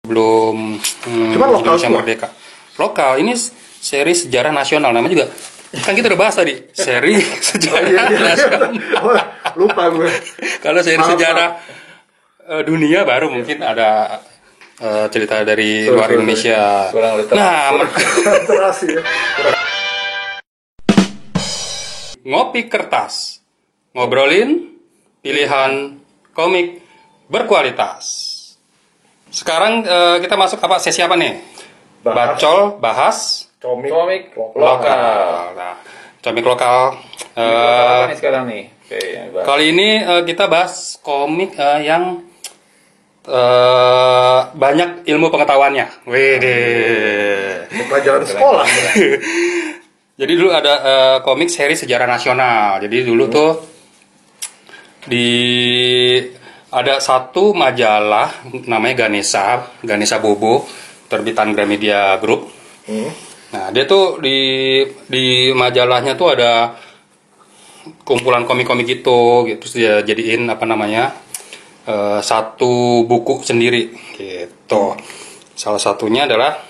belum Cuma lokal Indonesia semua? merdeka. Lokal, ini seri sejarah nasional namanya juga. Kan kita udah bahas tadi, seri sejarah nasional. Oh, lupa gue. Kalau seri Maaf, sejarah dunia baru mungkin ada cerita dari Sorry, luar sorry. Indonesia. Kurang literasi. Nah, Terasi ya. ngopi kertas, ngobrolin pilihan komik berkualitas. Sekarang kita masuk apa sesi apa nih? Bacol bahas Komik lokal. Nah, komik lokal. Apa nih sekarang nih? Oke, Kali ini kita bahas komik yang banyak ilmu pengetahuannya. Wede. pelajaran sekolah. Jadi dulu ada komik seri sejarah nasional. Jadi dulu tuh ada satu majalah namanya Ganesha Bobo, terbitan Gramedia Group. Nah, dia tuh di majalahnya tuh ada kumpulan komik-komik gitu, terus dia jadiin satu buku sendiri gitu. Salah satunya adalah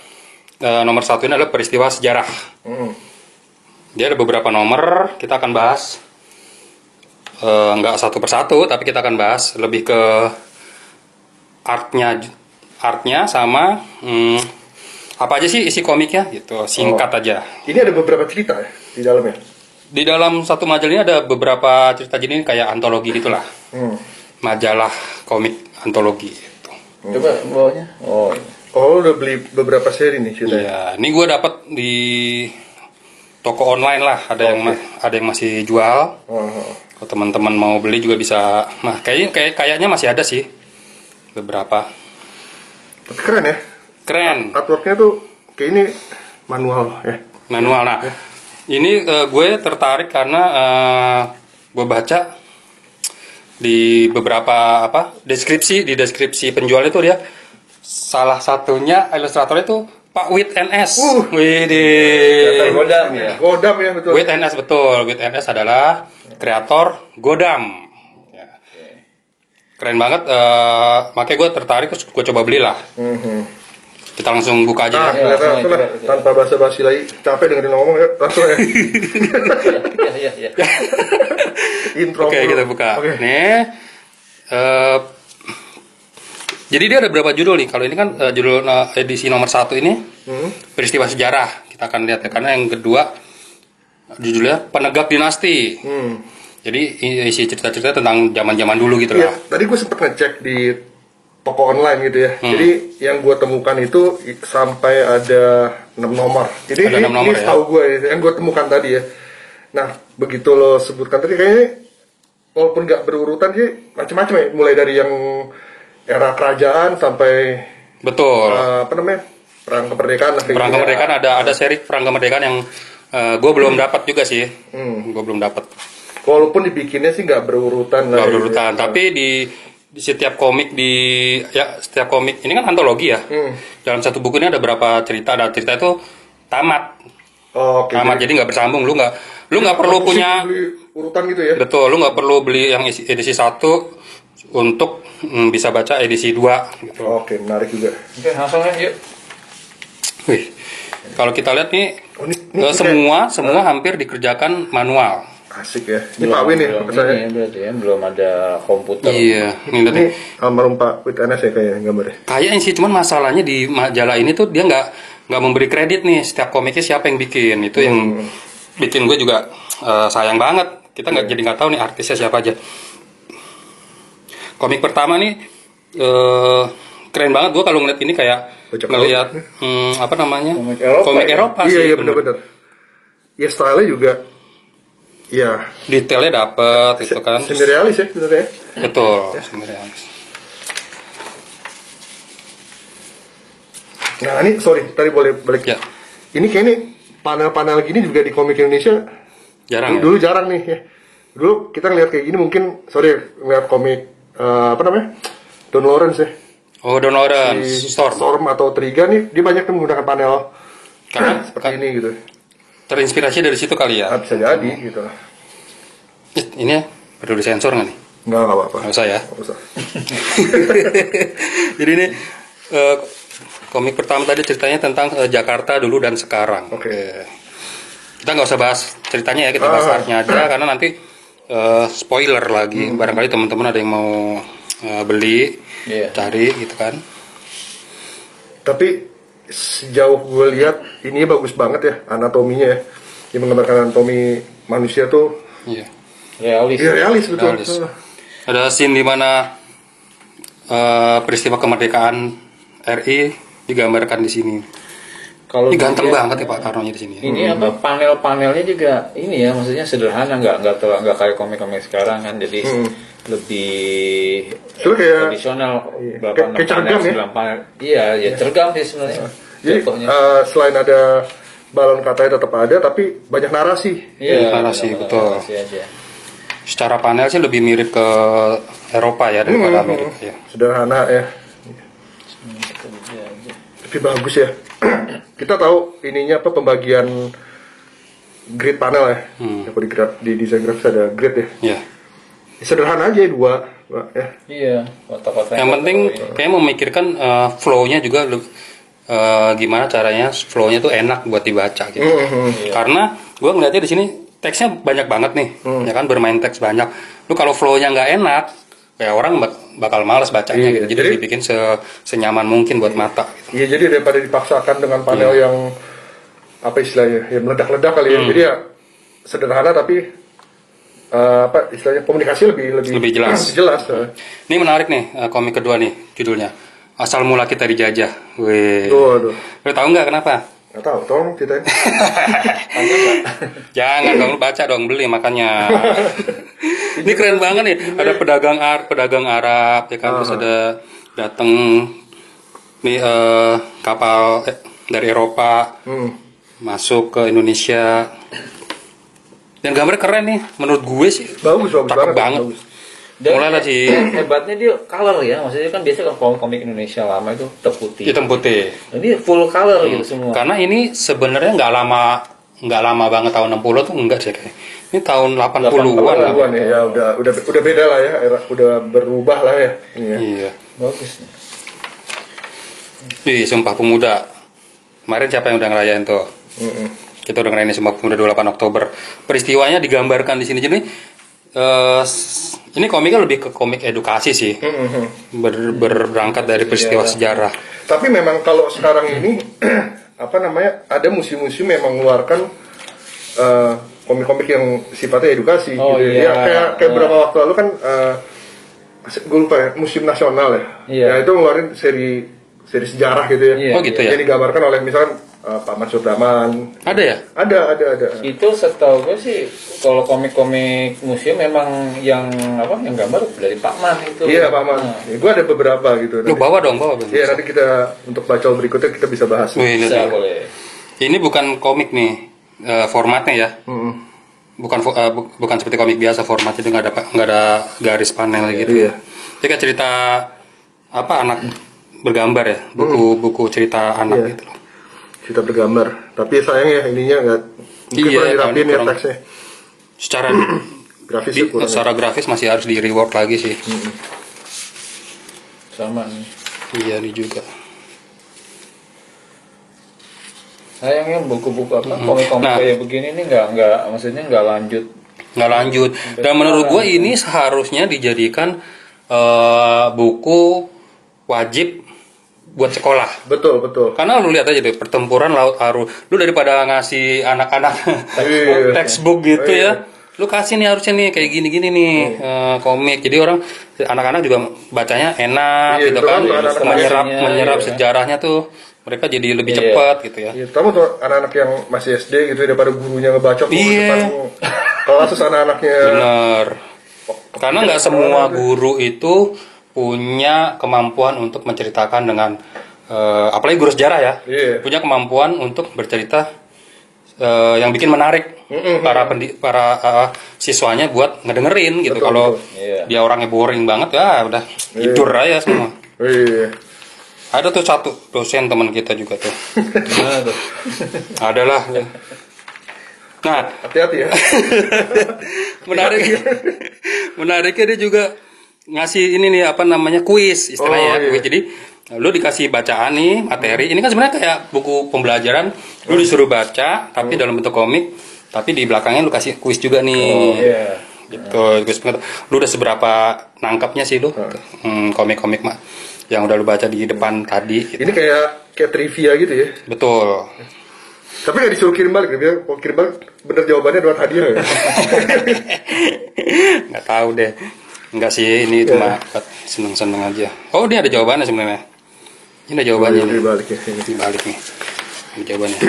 nomor satunya adalah peristiwa sejarah. Dia ada beberapa nomor, kita akan bahas nggak satu persatu, tapi kita akan bahas lebih ke artnya sama apa aja sih isi komiknya gitu, singkat aja. Ini ada beberapa cerita ya di dalamnya. Di dalam satu majalah ini ada beberapa cerita jenis kayak antologi gitulah, majalah komik antologi gitu. Coba bawahnya. Oh, Oh, udah beli beberapa seri nih ceritanya. Iya, ini gue dapat di toko online lah, ada yang masih jual. Kalau teman-teman mau beli juga bisa. Nah, kayaknya masih ada sih beberapa. Tapi keren ya. Keren. Artworknya tuh kayak ini manual ya. Manual. Nah, ini gue tertarik karena gue baca di beberapa di deskripsi penjual itu dia salah satunya ilustratornya itu Pak Wit NS. Widih. Godam ya. Godam ya betul. Wit NS betul. Wit NS adalah kreator Godam. Ya. Keren banget. Makanya gue tertarik terus gue coba belilah. Kita langsung buka aja. Nah, Ya. langsung lah. Tanpa basa-basi lagi. Capek dengerin ngomong ya. Langsung ya. Iya. Intro. Oke, dulu. kita buka. Oke. Nih. Jadi dia ada berapa judul nih? Kalau ini kan judul edisi nomor 1 ini peristiwa sejarah. Kita akan lihat ya. Karena yang kedua judulnya Penegak Dinasti. Jadi isi cerita-cerita tentang zaman-zaman dulu gitu Iya, lah. tadi gue sempet ngecek di toko online gitu ya. Jadi yang gue temukan itu sampai ada 6 nomor. Jadi Ada 6 nomor ini ya? tahu gue yang gue temukan tadi ya. Nah, begitu lo sebutkan tadi kayaknya walaupun nggak berurutan sih macam-macam ya. Mulai dari yang era kerajaan sampai Betul. perang kemerdekaan lah. kayak Perang gitu ya. kemerdekaan ada seri perang kemerdekaan yang gue belum dapat juga sih. Gue belum dapat. Walaupun dibikinnya sih nggak berurutan lah. Nggak gitu ya. berurutan. Tapi di setiap komik setiap komik ini kan antologi ya. Dalam satu buku ini ada berapa cerita. Ada cerita itu tamat. Oh, oke. Tamat jadi nggak bersambung. Lu nggak perlu punya. Beli urutan gitu ya. Betul. Lu nggak perlu beli yang edisi 1 untuk bisa baca edisi 2 gitu. Oke, menarik juga. Oke, langsung ya, yuk. Wih. Kalau kita lihat nih ini semua hampir dikerjakan manual. Asik ya. Ini Pak Win ya, Belum maksud saya. ini berarti ya, belum ada komputer. Iya, ini lihat Ini nih. almarhum Pak Wit NS ya kayaknya gambarnya. Kayaknya sih, cuman masalahnya di majalah ini tuh dia nggak memberi kredit nih setiap komiknya siapa yang bikin. Itu yang bikin gue juga sayang banget. Kita jadi nggak tahu nih artisnya siapa aja. Komik pertama nih keren banget. Gue kalau ngeliat ini kayak Baca ngeliat komik Eropa Iya, sih. iya benar-benar. Ya stylenya juga ya Detailnya dapet gitu kan. semi-realis ya sebenarnya. Betul, semi-realis. Nah, ini sorry, tadi boleh balik. Ya. Ini kayaknya panel-panel gini juga di komik Indonesia Jarang ya? dulu jarang nih ya. Dulu kita ngeliat kayak gini mungkin ngeliat komik Don Lawrence ya. Oh, Don Lawrence, Di Storm. atau Triga nih dia banyak kan menggunakan panel Karena seperti ini gitu. terinspirasi dari situ kali ya. Nah, bisa jadi gitu. Ini perlu disensor nggak nih? Nggak apa-apa. Nggak usah ya. Nggak usah. Jadi ini komik pertama tadi ceritanya tentang Jakarta dulu dan sekarang. Oke. Kita nggak usah bahas ceritanya ya, kita bahas artnya aja karena nanti spoiler lagi. Barangkali teman-teman ada yang mau beli, cari gitu kan. Tapi sejauh gue lihat ini bagus banget ya anatominya ya. Yang menggambarkan anatomi manusia tuh Iya. Realis. ya, realis betul. Realis. Ada scene di mana peristiwa kemerdekaan RI digambarkan di sini. Kalau Ini ganteng dilihat, banget ya Pak Karnonya di sini. Ini apa panel-panelnya juga ini ya, maksudnya sederhana, nggak kayak komik-komik sekarang kan, jadi lebih Itu kayak tradisional. kayak cergam ya? 9 panel. Iya, ya cergam sih sebenarnya. Jadi Jatuhnya. selain ada balon katanya tetap ada, tapi banyak narasi. Iya, narasi, betul. narasi aja. Secara panel sih lebih mirip ke Eropa ya daripada Amerika ya. Sederhana ya. Tapi bagus ya. Kita tahu ininya apa pembagian grid panel ya. Kalau di desain grafis ada grid ya. Iya. Sederhana aja dua ya. Iya, kota-kota. Yang penting kayak memikirkan flow-nya juga gimana caranya flow-nya tuh enak buat dibaca gitu. Karena gue ngeliatnya di sini teksnya banyak banget nih, ya kan bermain teks banyak. Lu kalau flow-nya nggak enak, ya orang bakal malas bacanya gitu. Jadi dibikin senyaman mungkin buat mata. Gitu. Iya, jadi daripada dipaksakan dengan panel yang apa istilahnya, ya meledak-ledak kali ya. Jadi ya sederhana tapi apa istilahnya komunikasi lebih jelas. jelas. Ini menarik nih komik kedua nih judulnya. Asal mula kita dijajah. Wih. Waduh. Lu tahu nggak kenapa? Nggak tahu, tolong ceritain. Jangan dong, lu baca dong, beli makanya. Ini keren banget nih. Ada pedagang Arab, ya kan, terus ada datang nih kapal dari Eropa masuk ke Indonesia. Dan gambarnya keren nih, menurut gue sih. Bagus cakep banget. Bagus. Dan Mulai lah sih. hebatnya dia color ya, maksudnya kan biasanya kalau komik Indonesia lama itu hitam putih. Hitam putih. Ini full color gitu semua. Karena ini sebenarnya nggak lama banget tahun 60 tuh enggak sih kayak. Ini tahun 80-an. 80-an ya, udah beda lah ya, era udah berubah lah ya. Iya. Bagus nih. Wih, Sumpah Pemuda. Kemarin siapa yang udah ngerayain tuh? Kita udah ngerayain Sumpah Pemuda 28 Oktober. Peristiwanya digambarkan di sini. Jadi ini komiknya lebih ke komik edukasi sih. Berangkat dari peristiwa sejarah. Tapi memang kalau sekarang ini apa namanya, ada museum-museum yang mengeluarkan komik-komik yang sifatnya edukasi Oh, gitu. iya. Ya, kayak beberapa waktu lalu kan gue lupa ya, Museum Nasional ya. Iya. Ya itu ngeluarin seri sejarah gitu ya. Iya. Oh gitu ya? Yang digambarkan oleh misalkan Pak Mansur Daman. Ada ya? Ada. Itu setahu gue sih kalau komik-komik museum memang yang gambar dari Pak Man itu. Iya Pak Man. Ya, gue ada beberapa gitu. Lu bawa dong. Iya, nanti kita untuk baca berikutnya kita bisa bahas. Wih, Bisa lihat. boleh. Ini bukan komik nih formatnya ya. Bukan seperti komik biasa formatnya, itu nggak ada garis panel gitu. Iya. Jadi kayak cerita apa anak bergambar ya, buku cerita anak gitu. Kita bergambar, tapi sayang ya ininya nggak mungkin Iya, kurang dirapiin ya kurang. teksnya. Secara secara grafis masih harus di rework lagi sih. Sama nih. Iya, ini juga. Sayangnya buku-buku komik-komik Nah. kayak begini nih nggak maksudnya nggak lanjut. Nggak lanjut. Dan menurut gue ini seharusnya dijadikan buku wajib buat sekolah. Betul. Karena lu lihat aja deh, pertempuran laut Aru. Lu daripada ngasih anak-anak textbook gitu ya, lu kasih nih harusnya nih kayak gini-gini nih komik. Jadi anak-anak juga bacanya enak gitu betul, kan, anak-anak menyerap sejarahnya tuh mereka jadi lebih cepat gitu ya. Iya, kamu tuh anak-anak yang masih SD gitu daripada gurunya ngebacok di Iya. depan kelas terus anak-anaknya. Bener. Karena nggak semua guru itu punya kemampuan untuk menceritakan dengan apalagi guru sejarah ya, punya kemampuan untuk bercerita yang bikin menarik para siswanya buat ngedengerin gitu. Kalau dia orangnya boring banget ya udah tidur aja semua. Iya. Ada tuh satu dosen teman kita juga tuh. Gimana tuh? Adalah. Nah, Hati-hati ya. menariknya dia juga ngasih ini nih apa namanya kuis istilahnya ya. Kuis. Jadi Lu dikasih bacaan nih, materi. Ini kan sebenarnya kayak buku pembelajaran. Lu disuruh baca, tapi dalam bentuk komik. Tapi di belakangnya lu kasih kuis juga nih. Gitu. Lu udah seberapa nangkapnya sih lu? Komik-komik mah yang udah lu baca di depan tadi. Gitu. Ini kayak trivia gitu ya. Betul. Tapi nggak disuruh kirim balik, dia kalau kirim balik bener jawabannya dapat hadiah ya? Nggak tahu deh. Enggak sih, ini cuma seneng-seneng aja. Oh, ini ada jawabannya sebenarnya. Ini ada jawabannya. Dibalik ya. Dibalik nih. Ini jawabannya.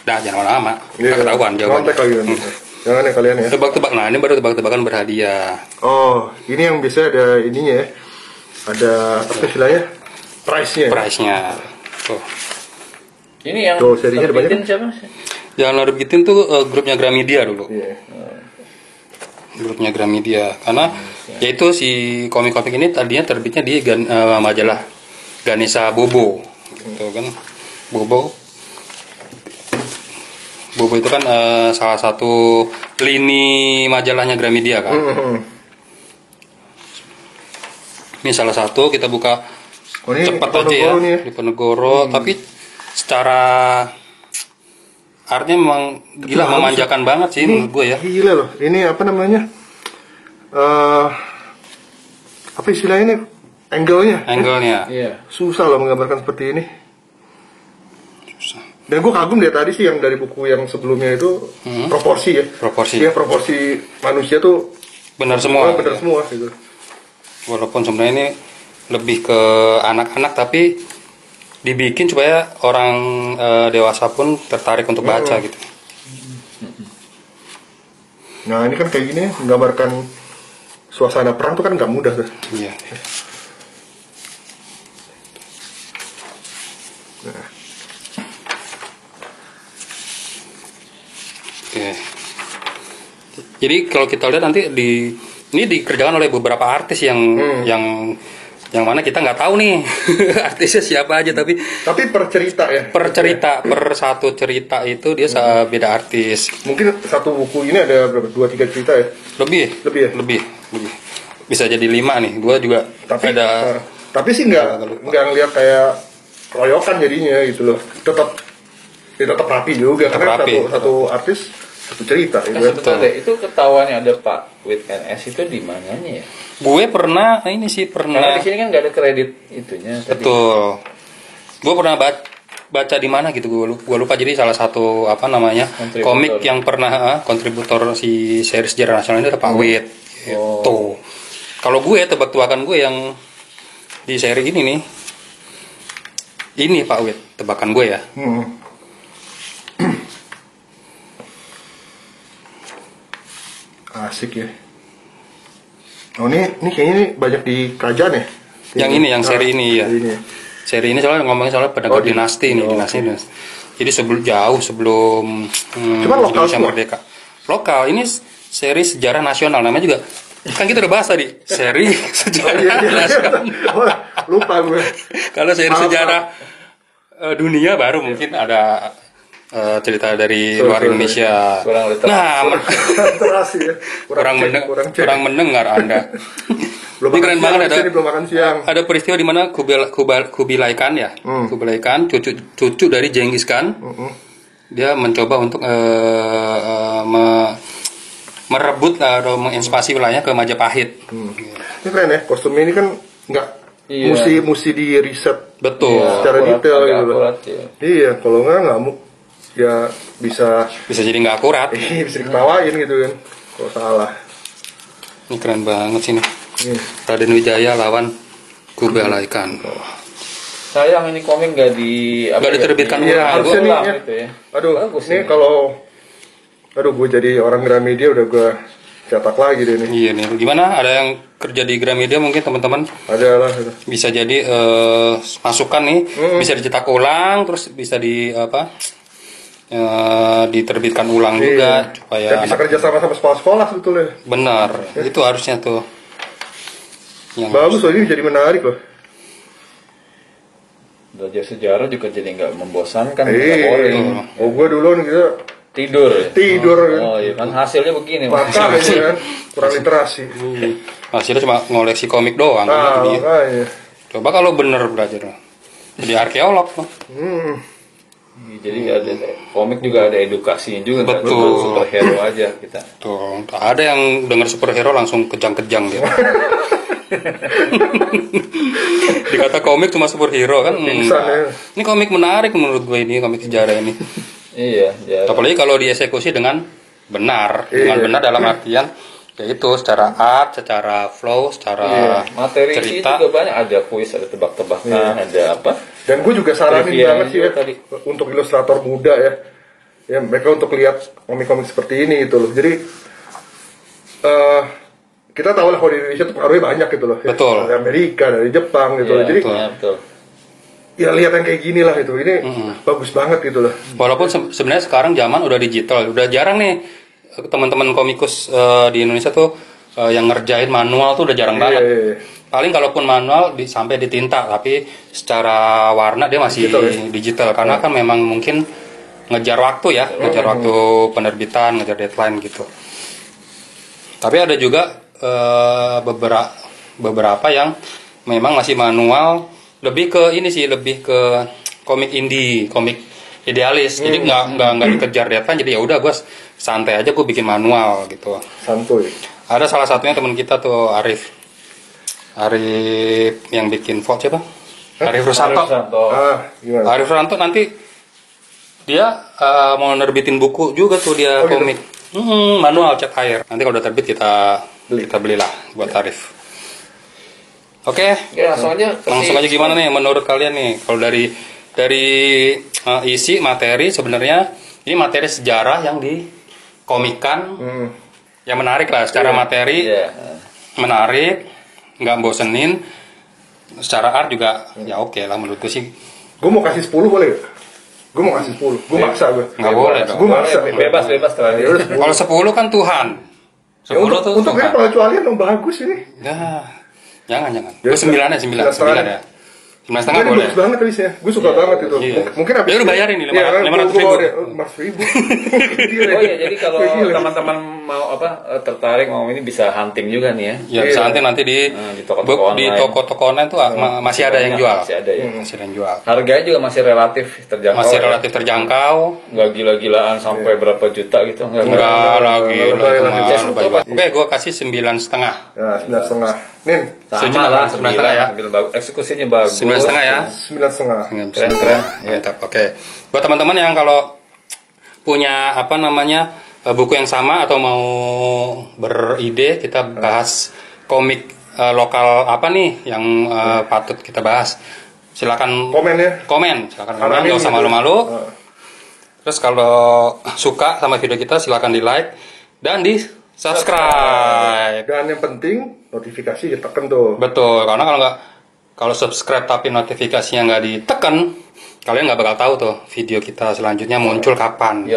Dah, jangan lama-lama. Nggak ketahuan jawabannya. Kontak lagi nanti. Jangan ya kalian ya. Tebak-tebak. Nah, ini baru tebak-tebakan berhadiah. Oh, ini yang biasa ada ininya ya. Ada apa istilahnya? Price-nya. Price-nya. Tuh. Ini yang Tuh, serinya ada banyak. terbitin siapa sih? Yang nerbitin tuh grupnya Gramedia dulu. Iya. Grupnya Gramedia. Karena yaitu si komik-komik ini tadinya terbitnya di majalah Ganesha Bobo. Gitu kan. Bobo itu kan salah satu lini majalahnya Gramedia kan. Ini salah satu, kita buka cepat aja ya, di Ponegoro. Tapi secara artnya memang gila, memanjakan banget sih menurut gue ya. Gila loh, ini apa namanya? Apa istilahnya ini? Angle-nya. Iya. Susah loh menggambarkan seperti ini. Dan gue kagum deh tadi sih yang dari buku yang sebelumnya itu proporsi ya. Proporsi. Iya, proporsi manusia tuh Benar semua. benar semua gitu. Walaupun sebenarnya ini lebih ke anak-anak, tapi dibikin supaya orang dewasa pun tertarik untuk baca gitu. Nah ini kan kayak gini menggambarkan suasana perang tuh kan nggak mudah tuh. Iya. Nah. Oke. Jadi kalau kita lihat nanti ini dikerjakan oleh beberapa artis yang mana kita nggak tahu nih artisnya siapa aja, tapi per cerita ya. per satu cerita itu dia beda artis. Mungkin satu buku ini ada berapa? 2-3 cerita ya? Lebih ya? Lebih. Bisa jadi 5 nih. Gua juga ada. Tapi sih nggak ngeliat kayak keroyokan jadinya gitu loh. Tetap rapi juga karena rapi. satu artis satu cerita. Sebentar deh, itu ketahuannya ada Pak Wit NS itu di mananya ya? Gue pernah Karena pernah. di sini kan nggak ada kredit itunya. Betul. Gue pernah baca di mana gitu, gue lupa. Jadi salah satu komik yang pernah kontributor si seri sejarah nasional ini ada Pak Wit. Gitu. Kalau gue tebak-tebakan gue yang di seri ini nih, ini Pak Wit tebakan gue ya. Asik ya. Oh ini kayaknya ini banyak di kerajaan ya? Yang ini, yang seri ini ya. Seri ini soalnya ngomongin soal pedagang dinasti nih, dinasti. Jadi jauh sebelum Indonesia merdeka. Lokal, ini seri sejarah nasional, namanya juga kan kita udah bahas tadi, seri sejarah nasional. Lupa gue. Kalau seri sejarah dunia baru mungkin ada cerita dari luar Indonesia. Kurang mendengar Anda. Ini keren banget, ada peristiwa di mana Kubilai Khan ya. Kubilai Khan, cucu dari Genghis Khan. Dia mencoba untuk merebut atau menginvasi wilayahnya ke Majapahit. Ini keren ya, kostumnya ini kan nggak mesti di riset secara detail gitu. Iya, kalau nggak ya bisa jadi nggak akurat. Bisa diketawain gitu kan kalau salah. Ini keren banget sih nih. Raden Wijaya lawan Kubilai Khan. Sayang ini komik nggak diterbitkan ulang. Harusnya nih ya. Gitu ya. Bagus ini kalau gue jadi orang Gramedia udah gue cetak lagi deh nih. Iya nih. Gimana? Ada yang kerja di Gramedia mungkin teman-teman? Ada lah. Bisa jadi masukan nih. Bisa dicetak ulang, terus bisa diterbitkan ulang juga supaya dan bisa kerja sama sekolah-sekolah sebetulnya. Benar, itu harusnya tuh. Bagus loh, ini jadi menarik loh. Belajar sejarah juga jadi nggak membosankan. Gue dulu nih kita tidur. Oh iya kan hasilnya begini. Makanya kan kurang literasi. Hasilnya cuma ngoleksi komik doang. Coba kalau bener belajar jadi arkeolog tuh. Jadi ada komik juga ada edukasinya juga. Betul. Bukan superhero aja kita. Tuh, ada yang denger superhero langsung kejang-kejang gitu. Dikata komik cuma superhero kan. Ya. Ini komik menarik menurut gue ini, komik sejarah ini. Iya, Apalagi kalau dieksekusi dengan benar. Dengan benar dalam artian yaitu secara art, secara flow, secara materi cerita. juga banyak, ada kuis, ada tebak-tebakan, ada apa. Dan gue juga saranin Trivia banget sih ya tadi. untuk ilustrator muda ya mereka untuk lihat komik-komik seperti ini gitu loh. Jadi kita tahu lah kalau di Indonesia tuh pengaruhnya banyak gitu loh. Betul. Dari Amerika, dari Jepang gitu loh. Jadi betul. ya lihat yang kayak gini lah itu. Ini bagus banget gitu loh. Walaupun sebenarnya sekarang zaman udah digital, udah jarang nih teman-teman komikus di Indonesia tuh yang ngerjain manual tuh udah jarang banget. Paling kalaupun manual sampai ditinta, tapi secara warna dia masih digital karena kan memang mungkin ngejar waktu ya, ngejar waktu penerbitan, ngejar deadline gitu. Tapi ada juga beberapa yang memang masih manual, lebih ke ini sih, lebih ke komik indie, komik idealis. Jadi nggak dikejar deadline, jadi ya udah gue santai aja, gue bikin manual gitu. Santuy. Ada salah satunya teman kita tuh Arif yang bikin Vault siapa? Arif Rusanto. Gimana? Arif Rusanto nanti dia mau nerbitin buku juga tuh dia komik. Gitu? Manual cat air. Nanti kalau udah terbit kita belilah buat Arif. Oke. Ya, langsung aja gimana nih menurut kalian nih? Kalau dari isi materi sebenarnya ini materi sejarah yang dikomikan yang menarik lah secara materi. Menarik. Nggak bosenin, secara art juga ya oke lah menurutku sih. Gue mau kasih 10 boleh gak? Gue mau kasih 10, gue maksa gue. Nggak boleh dong. Gue maksa. Bebas terlalu. Kalau 10 kan Tuhan. 10 tuh untuk Tuhan. pengecualian yang bagus ini. Ya, jangan. Gue 9 ya. 9,5 Ini boleh. bagus banget habisnya. Gue suka banget itu. Iya. Mungkin habis. Ya lu bayarin nih 500 ribu. Oh iya, jadi kalau teman-teman mau tertarik mau ini bisa hunting juga nih ya. Ya bisa hunting nanti di toko-toko online tuh masih ada yang jual. Masih ada ya. Masih ada yang jual. Harganya juga masih relatif terjangkau. Nggak gila-gilaan sampai berapa juta gitu. Enggak lagi. Oke, gue kasih 9,5. Ya, 9,5. Nin, sama lah 9,5 ya. Eksekusinya bagus. 9,5 ya. 9,5. Keren. Mantap. Oke. Buat teman-teman yang kalau punya buku yang sama atau mau beride, kita bahas komik lokal apa nih yang patut kita bahas. Silakan komen. Silakan komen, nggak usah malu-malu. Terus kalau suka sama video kita silakan di like dan di subscribe. Dan yang penting notifikasi ditekan tuh. Betul, karena kalau subscribe tapi notifikasinya nggak ditekan, kalian nggak bakal tahu tuh video kita selanjutnya muncul kapan.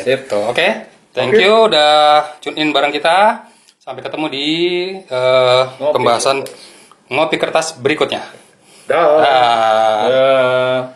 Sip. Oke. Thank you udah tune in bareng kita. Sampai ketemu di pembahasan ngopi kertas berikutnya. Dah.